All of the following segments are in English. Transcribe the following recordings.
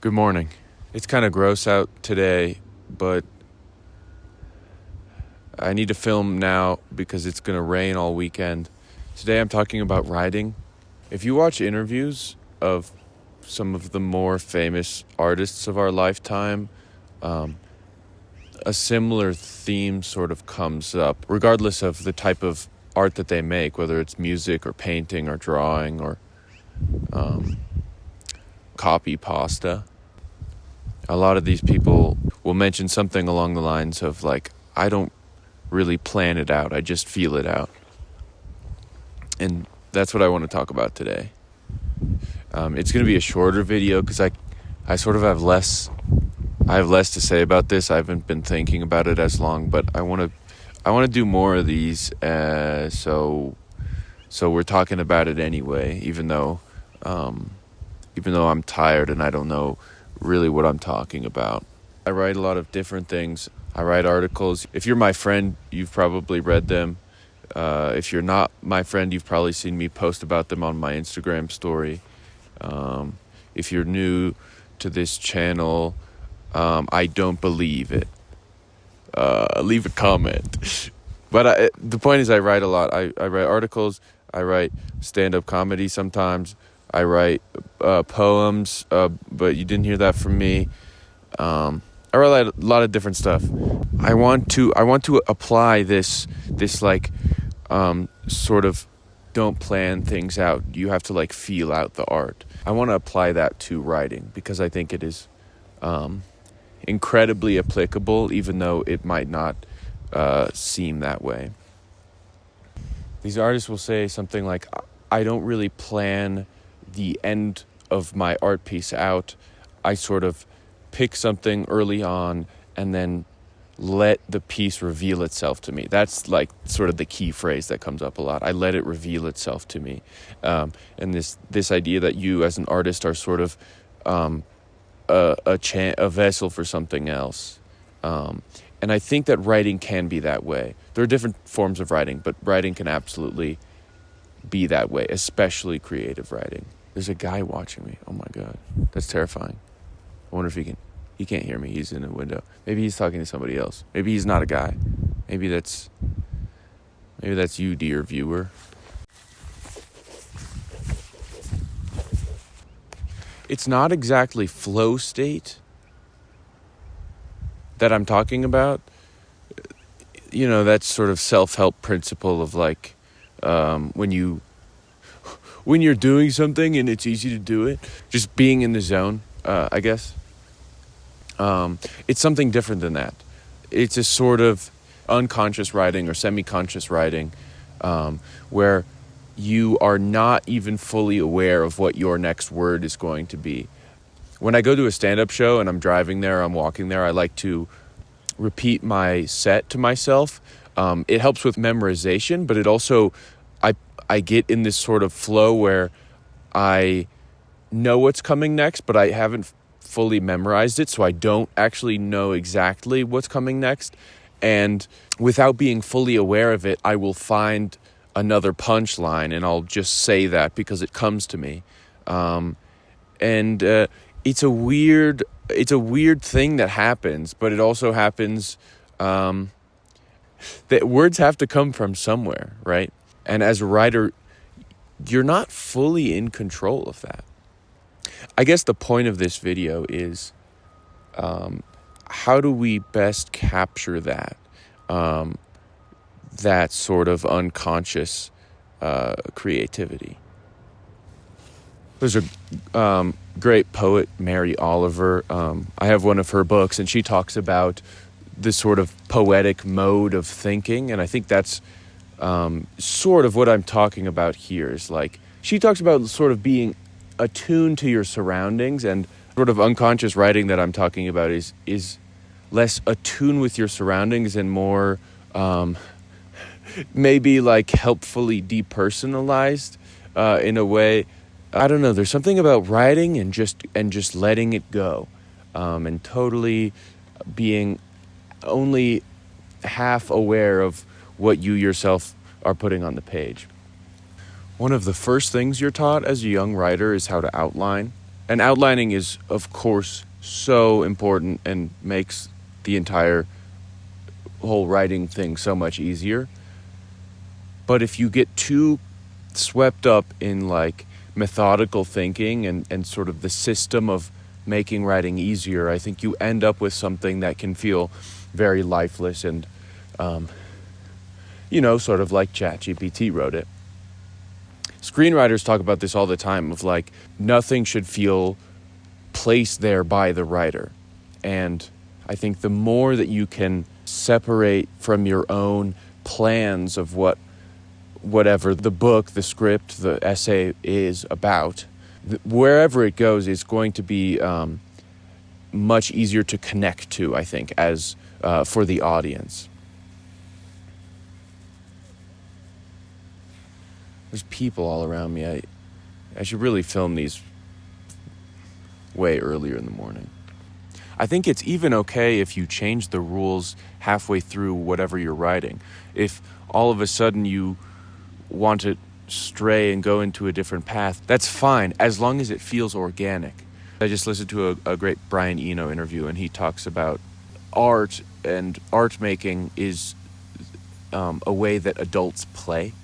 Good morning. It's kind of gross out today, but I need to film now because it's going to rain all weekend. Today I'm talking about writing. If you watch interviews of some of the more famous artists of our lifetime, a similar theme sort of comes up, regardless of the type of art that they make, whether it's music or painting or drawing or copy pasta. A lot of these people will mention something along the lines of like, I don't really plan it out, I just feel it out. And that's what I want to talk about today. It's going to be a shorter video because I sort of have less to say about this. I haven't been thinking about it as long, but I want to do more of these. So we're talking about it anyway, even though I'm tired and I don't know really what I'm talking about. I write a lot of different things. I write articles. If you're my friend, you've probably read them. If you're not my friend, you've probably seen me post about them on my Instagram story. If you're new to this channel, I don't believe it. Leave a comment. But the point is I write a lot. I write articles. I write stand-up comedy sometimes. I write poems, but you didn't hear that from me. I write a lot of different stuff. I want to apply this like sort of don't plan things out. You have to like feel out the art. I want to apply that to writing because I think it is incredibly applicable, even though it might not seem that way. These artists will say something like, I don't really plan the end of my art piece out. I sort of pick something early on and then let the piece reveal itself to me. That's like sort of the key phrase that comes up a lot. I let it reveal itself to me. And this idea that you as an artist are sort of a vessel for something else. And I think that writing can be that way. There are different forms of writing, but writing can absolutely be that way, especially creative writing. There's a guy watching me. Oh my God, that's terrifying. I wonder if he can't hear me. He's in a window. Maybe he's talking to somebody else. Maybe he's not a guy. Maybe that's you, dear viewer. It's not exactly flow state that I'm talking about. You know, that sort of self-help principle of like when you're doing something and it's easy to do it, just being in the zone, I guess. It's something different than that. It's a sort of unconscious writing or semi-conscious writing where you are not even fully aware of what your next word is going to be. When I go to a stand-up show and I'm driving there, I'm walking there, I like to repeat my set to myself. It helps with memorization, but it also, I get in this sort of flow where I know what's coming next, but I haven't fully memorized it, so I don't actually know exactly what's coming next. And without being fully aware of it, I will find another punchline, and I'll just say that because it comes to me. It's a weird thing that happens, but it also happens that words have to come from somewhere, right? And as a writer, you're not fully in control of that. I guess the point of this video is how do we best capture that sort of unconscious creativity? There's a great poet, Mary Oliver. I have one of her books, and she talks about this sort of poetic mode of thinking, and I think that's sort of what I'm talking about here. Is like she talks about sort of being attuned to your surroundings, and sort of unconscious writing that I'm talking about is less attuned with your surroundings and more maybe like helpfully depersonalized in a way. I don't know. There's something about writing and just letting it go, and totally being only half aware of what you yourself are putting on the page. One of the first things you're taught as a young writer is how to outline. And outlining is, of course, so important and makes the entire whole writing thing so much easier. But if you get too swept up in like methodical thinking and sort of the system of making writing easier, I think you end up with something that can feel very lifeless and, sort of like ChatGPT wrote it. Screenwriters talk about this all the time of like nothing should feel placed there by the writer. And I think the more that you can separate from your own plans of whatever the book, the script, the essay is about, wherever it goes is going to be much easier to connect to, I think, as for the audience. There's people all around me. I should really film these way earlier in the morning. I think it's even okay if you change the rules halfway through whatever you're writing. If all of a sudden you want to stray and go into a different path, that's fine, as long as it feels organic. I just listened to a great Brian Eno interview, and he talks about art, and art making is a way that adults play,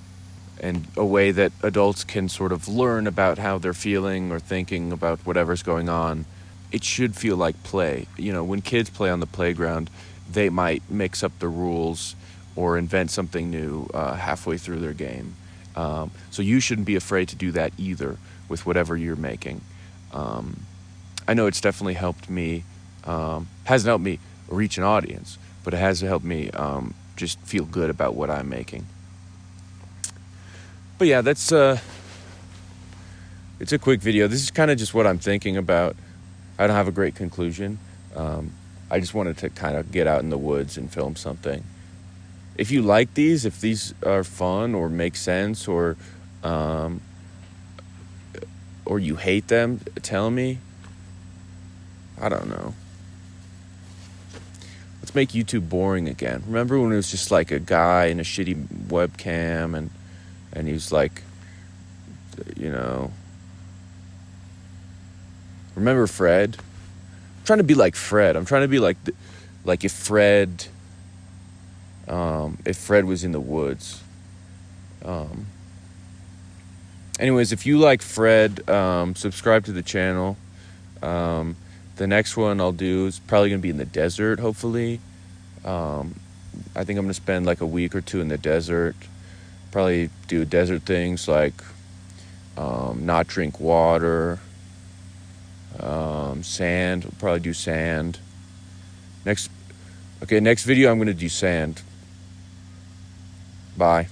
and a way that adults can sort of learn about how they're feeling or thinking about whatever's going on. It should feel like play. When kids play on the playground, they might mix up the rules or invent something new halfway through their game. So you shouldn't be afraid to do that either with whatever you're making. I know it's definitely helped me, hasn't helped me reach an audience, but it has helped me just feel good about what I'm making. But yeah, it's a quick video. This is kind of just what I'm thinking about. I don't have a great conclusion. I just wanted to kind of get out in the woods and film something. If you like these, if these are fun or make sense, or you hate them, tell me. I don't know. Let's make YouTube boring again. Remember when it was just like a guy in a shitty webcam and he was like, remember Fred? I'm trying to be like Fred. I'm trying to be like if Fred was in the woods. Anyways, if you like Fred, subscribe to the channel. The next one I'll do is probably going to be in the desert, hopefully. I think I'm going to spend like a week or two in the desert. Probably do desert things like not drink water, sand. I'll probably do sand. Next video I'm going to do sand. Bye.